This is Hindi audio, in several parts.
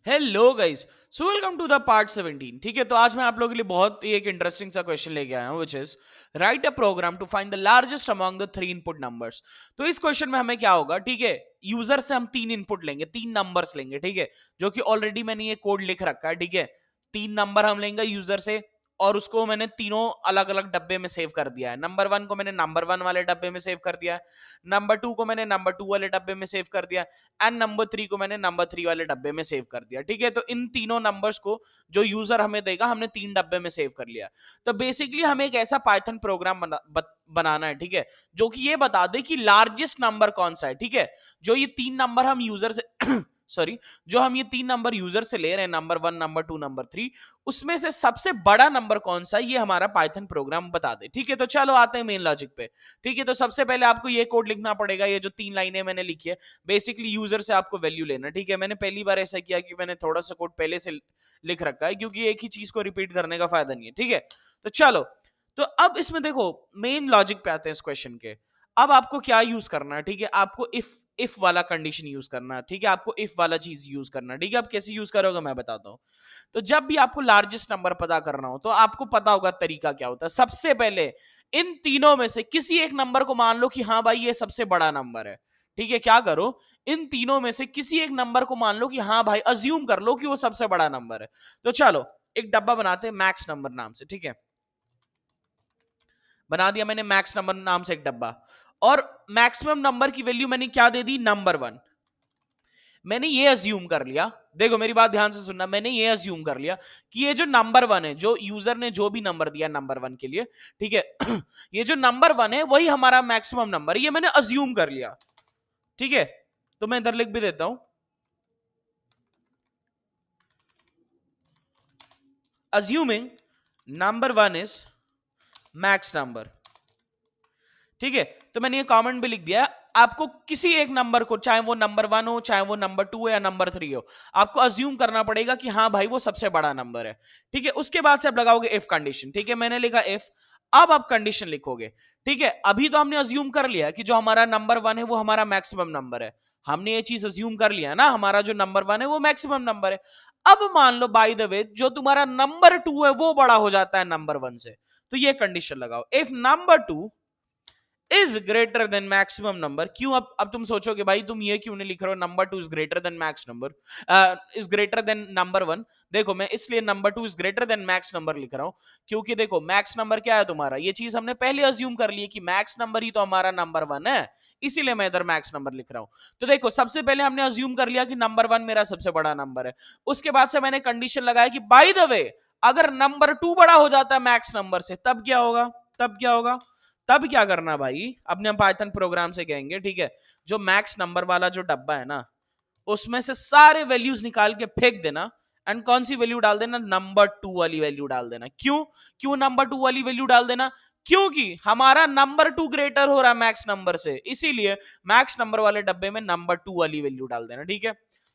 Hello guys, so welcome to the part 17। ठीक है, तो आज मैं आप लोगों के लिए बहुत ही एक इंटरेस्टिंग सा क्वेश्चन लेके आया हूं, which is write a program to find the largest among the three input numbers. तो इस क्वेश्चन में हमें क्या होगा, ठीक है, यूजर से हम तीन इनपुट लेंगे, तीन नंबर्स लेंगे, ठीक है, जो कि ऑलरेडी मैंने ये कोड लिख रखा है, ठीक है। तीन नंबर हम लेंगे यूजर से और उसको मैंने तीनों अलग अलग डब्बे में सेव कर दिया है। नंबर वन को मैंने नंबर वन वाले डब्बे में सेव कर दिया है, नंबर टू को मैंने नंबर टू वाले डब्बे में सेव कर दिया है, एंड नंबर थ्री को मैंने नंबर थ्री वाले डब्बे में सेव कर दिया। ठीक है, तो इन तीनों नंबर्स को जो यूजर हमें देगा हमने तीन डब्बे में सेव कर लिया। तो बेसिकली हमें एक ऐसा पाइथन प्रोग्राम बनाना है, ठीक है, जो कि ये बता दे कि लार्जेस्ट नंबर कौन सा है। ठीक है, जो ये तीन नंबर हम यूजर से सॉरी, जो हम ये तीन नंबर यूजर से ले रहे हैं, number one, number two, number three, उसमें से सबसे बड़ा नंबर कौन सा है ये हमारा पाइथन प्रोग्राम बता दे। ठीक है, तो चलो आते हैं मेन लॉजिक पे। ठीक है, तो सबसे पहले आपको ये कोड लिखना पड़ेगा, ये जो तीन लाइनें मैंने लिखी है, बेसिकली यूजर से आपको वैल्यू लेना। ठीक है, मैंने पहली बार ऐसा किया कि मैंने थोड़ा सा कोड पहले से लिख रखा है, क्योंकि एक ही चीज को रिपीट करने का फायदा नहीं है। ठीक है, तो चलो, तो अब इसमें देखो मेन लॉजिक पे आते हैं इस क्वेश्चन के। अब आपको क्या यूज करना है, ठीक है, आपको इफ वाला कंडीशन यूज करना है। ठीक है, आपको इफ वाला चीज यूज करना है। ठीक है, आप कैसे यूज करोगे मैं बताता हूं। तो जब भी आपको लार्जेस्ट नंबर पता करना हो तो आपको पता होगा तरीका क्या होता है। सबसे पहले इन तीनों में से किसी एक नंबर को मान लो कि हाँ भाई ये सबसे बड़ा नंबर है। ठीक है, क्या करो, इन तीनों में से किसी एक नंबर को मान लो कि हाँ भाई, अज्यूम कर लो कि वो सबसे बड़ा नंबर है। तो चलो एक डब्बा बनाते हैं मैक्स नंबर नाम से। ठीक है, बना दिया मैंने मैक्स नंबर नाम से एक डब्बा, और मैक्सिमम नंबर की वैल्यू मैंने क्या दे दी, नंबर वन। मैंने ये अज्यूम कर लिया, देखो मेरी बात ध्यान से सुनना, मैंने ये अज्यूम कर लिया कि ये जो नंबर वन है, जो यूजर ने जो भी नंबर दिया नंबर वन के लिए, ठीक है, ये जो नंबर वन है वही हमारा मैक्सिमम नंबर है, ये मैंने अज्यूम कर लिया। ठीक है, तो मैं इधर लिख भी देता हूं, assuming number one is max number. ठीक है, तो मैंने ये कमेंट भी लिख दिया। आपको किसी एक नंबर को, चाहे वो नंबर वन हो, चाहे वो नंबर टू हो या नंबर थ्री हो, आपको अज्यूम करना पड़ेगा कि हाँ भाई वो सबसे बड़ा नंबर है। ठीक है, उसके बाद से आप लगाओगे इफ कंडीशन। ठीक है, मैंने लिखा इफ, अब आप कंडीशन लिखोगे। ठीक है, अभी तो हमने अज्यूम कर लिया कि जो हमारा नंबर वन है वो हमारा मैक्सिमम नंबर है। हमने ये चीज अज्यूम कर लिया ना, हमारा जो नंबर वन है वो मैक्सिमम नंबर है। अब मान लो बाय द वे जो तुम्हारा नंबर टू है वो बड़ा हो जाता है नंबर वन से, तो ये कंडीशन लगाओ, if number two is greater than maximum number. क्यों, अब तुम सोचोगे भाई तुम ये क्यों नहीं लिख रहे हो number two is greater than max number, is greater than number one. देखो मैं इसलिए number two is greater than max number लिख रहा हूं, क्योंकि देखो मैक्स नंबर क्या है तुम्हारा, ये चीज हमने पहले अज्यूम कर ली है कि मैक्स नंबर ही तो हमारा नंबर वन है, इसीलिए मैं इधर मैक्स नंबर लिख रहा हूं। तो देखो सबसे पहले हमने अज्यूम कर लिया कि नंबर वन मेरा सबसे बड़ा नंबर है। उसके बाद से मैंने कंडीशन लगाया कि बाय द वे अगर नंबर टू बड़ा हो जाता है मैक्स नंबर से तब क्या होगा, तब क्या होगा, तब क्या करना भाई, अपने हम पाइथन प्रोग्राम से कहेंगे। ठीक है, जो मैक्स नंबर वाला जो डब्बा है ना, उसमें से सारे वैल्यूज निकाल के फेंक देना, एंड कौन सी वैल्यू डाल देना, नंबर टू वाली वैल्यू डाल देना। क्यों, क्यों नंबर टू वाली वैल्यू डाल देना, क्योंकि हमारा नंबर टू ग्रेटर हो रहा है मैक्स नंबर से, इसीलिए मैक्स नंबर वाले डब्बे में नंबर टू वाली वैल्यू डाल देना। ठीक है,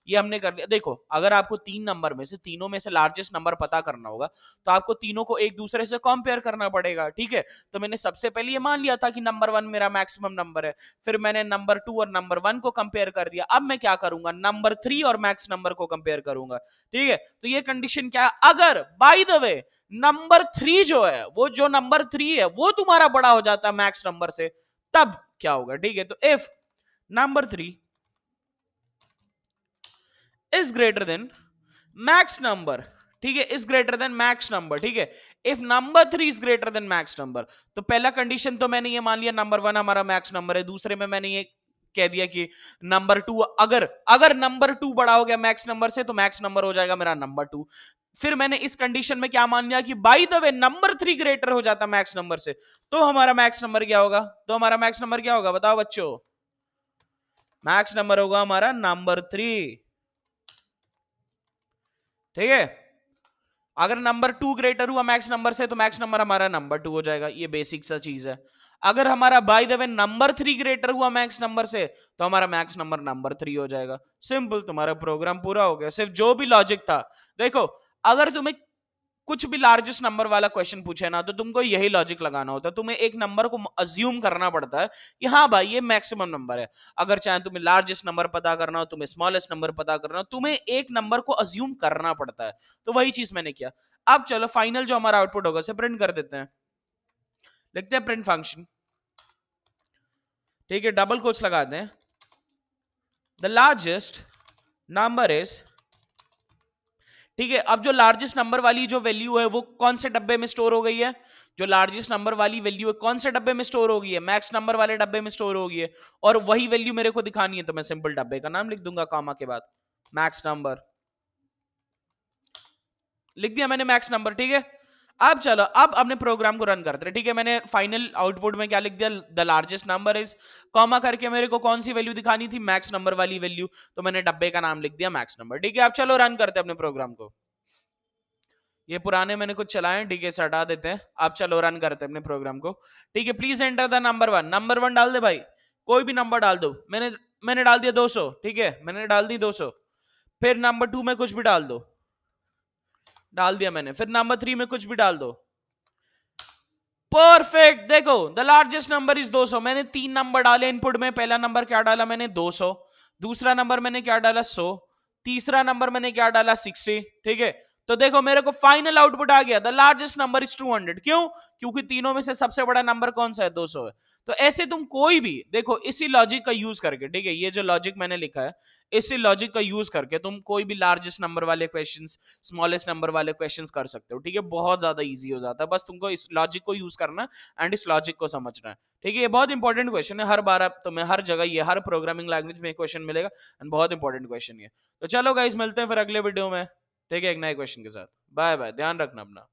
ये हमने कर लिया। देखो अगर आपको तीन नंबर में से, तीनों में से लार्जेस्ट नंबर पता करना होगा तो आपको तीनों को एक दूसरे से कंपेयर करना पड़ेगा। ठीक है, तो मैंने सबसे पहले ये मान लिया था कि नंबर वन मेरा मैक्सिमम नंबर है, फिर मैंने नंबर टू और नंबर वन को कंपेयर कर दिया। अब मैं क्या करूंगा, नंबर थ्री और मैक्स नंबर को कंपेयर करूंगा। ठीक है, तो ये कंडीशन क्या है, अगर by the way number three जो है, वो जो नंबर थ्री है वो तुम्हारा बड़ा हो जाता है मैक्स नंबर से, तब क्या होगा। ठीक है, तो if number three is greater than max number, ठीक है, is greater than max number. ठीक है, if number three is greater than max number, तो पहला कंडीशन तो मैंने ये मान लिया नंबर वन हमारा मैक्स नंबर है, दूसरे में मैंने ये कह दिया कि नंबर टू, अगर अगर नंबर टू बड़ा हो गया मैक्स नंबर से तो मैक्स नंबर हो जाएगा मेरा नंबर टू। फिर मैंने इस कंडीशन में क्या मान लिया कि by the way number three greater हो जाता मैक्स नंबर से, तो हमारा मैक्स नंबर क्या होगा, तो हमारा मैक्स नंबर क्या होगा बताओ बच्चों, मैक्स नंबर होगा हमारा नंबर थ्री। ठीक है, अगर नंबर टू ग्रेटर हुआ मैक्स नंबर से तो मैक्स नंबर हमारा नंबर टू हो जाएगा, ये बेसिक सा चीज है। अगर हमारा by the way number three greater हुआ मैक्स नंबर से तो हमारा मैक्स नंबर नंबर थ्री हो जाएगा। सिंपल, तुम्हारा प्रोग्राम पूरा हो गया, सिर्फ जो भी लॉजिक था। देखो अगर तुम्हें कुछ भी लार्जेस्ट नंबर वाला क्वेश्चन पूछे ना तो तुमको यही लॉजिक लगाना होता है, तुम्हें एक नंबर को अज्यूम करना पड़ता है कि हाँ भाई ये मैक्सिमम नंबर है। अगर चाहे तुम्हें लार्जेस्ट नंबर पता करना हो, तुम्हें स्मॉलेस्ट नंबर पता करना हो, तुम्हें एक नंबर को अज्यूम करना पड़ता है। तो वही चीज मैंने किया। अब चलो फाइनल जो हमारा आउटपुट होगा उसे प्रिंट कर देते हैं। लिखते हैं प्रिंट फंक्शन, ठीक है, डबल कोट्स लगा दें, द लार्जेस्ट नंबर इज, ठीक है। अब जो लार्जेस्ट नंबर वाली जो वैल्यू है वो कौन से डब्बे में स्टोर हो गई है? जो लार्जेस्ट नंबर वाली वैल्यू है कौन से डब्बे में स्टोर हो गई है? मैक्स नंबर वाले डब्बे में स्टोर हो गई है। और वही वैल्यू मेरे को दिखानी है तो मैं सिंपल डब्बे का नाम लिख दूंगा कॉमा के बाद, मैक्स नंबर। लिख दिया मैंने मैक्स नंबर, ठीक है। अब चलो अब अपने प्रोग्राम को रन करते हैं, ठीक है। मैंने फाइनल आउटपुट में क्या लिख दिया? The largest number is, comma करके मेरे को कौन सी वैल्यू दिखानी थी? मैक्स नंबर वाली वैल्यू। तो मैंने डब्बे का नाम लिख दिया मैक्स नंबर, ठीक है। अब चलो रन करते हैं अपने प्रोग्राम को। ये पुराने मैंने कुछ चलाए, ठीक है, इसे हटा देते हैं। अब चलो रन करते हैं अपने प्रोग्राम को, ठीक है। Please enter the number one. Number one डाल दे भाई, कोई भी नंबर डाल दो। मैंने डाल दिया 200, ठीक है, मैंने डाल दी 200। फिर नंबर टू में कुछ भी डाल दो, डाल दिया मैंने। फिर नंबर थ्री में कुछ भी डाल दो, परफेक्ट। देखो द लार्जेस्ट नंबर इज 200। मैंने 3 नंबर डाले इनपुट में। पहला नंबर क्या डाला मैंने? 200। दूसरा नंबर मैंने क्या डाला? 100। तीसरा नंबर मैंने क्या डाला? 60, ठीक है। तो देखो मेरे को फाइनल आउटपुट आ गया, द लार्जेस्ट नंबर इज 200। क्यों? क्योंकि तीनों में से सबसे बड़ा नंबर कौन सा है? 200 है। तो ऐसे तुम कोई भी देखो, इसी लॉजिक का यूज करके, ठीक है, ये जो लॉजिक मैंने लिखा है, इसी लॉजिक का यूज करके तुम कोई भी लार्जेस्ट नंबर वाले क्वेश्चंस, स्मॉलेस्ट नंबर वाले क्वेश्चंस कर सकते हो, ठीक है। बहुत ज्यादा इजी हो जाता है, बस तुमको इस लॉजिक को यूज करना एंड इस लॉजिक को समझना है, ठीक है। ये बहुत इंपॉर्टेंट क्वेश्चन है, हर बार आप तुम्हें हर जगह ये हर प्रोग्रामिंग लैंग्वेज में क्वेश्चन मिलेगा एंड बहुत इंपॉर्टेंट क्वेश्चन है। तो चलो गाइस मिलते हैं फिर अगले वीडियो में, ठीक है, एक नए क्वेश्चन के साथ। बाय बाय, ध्यान रखना अपना।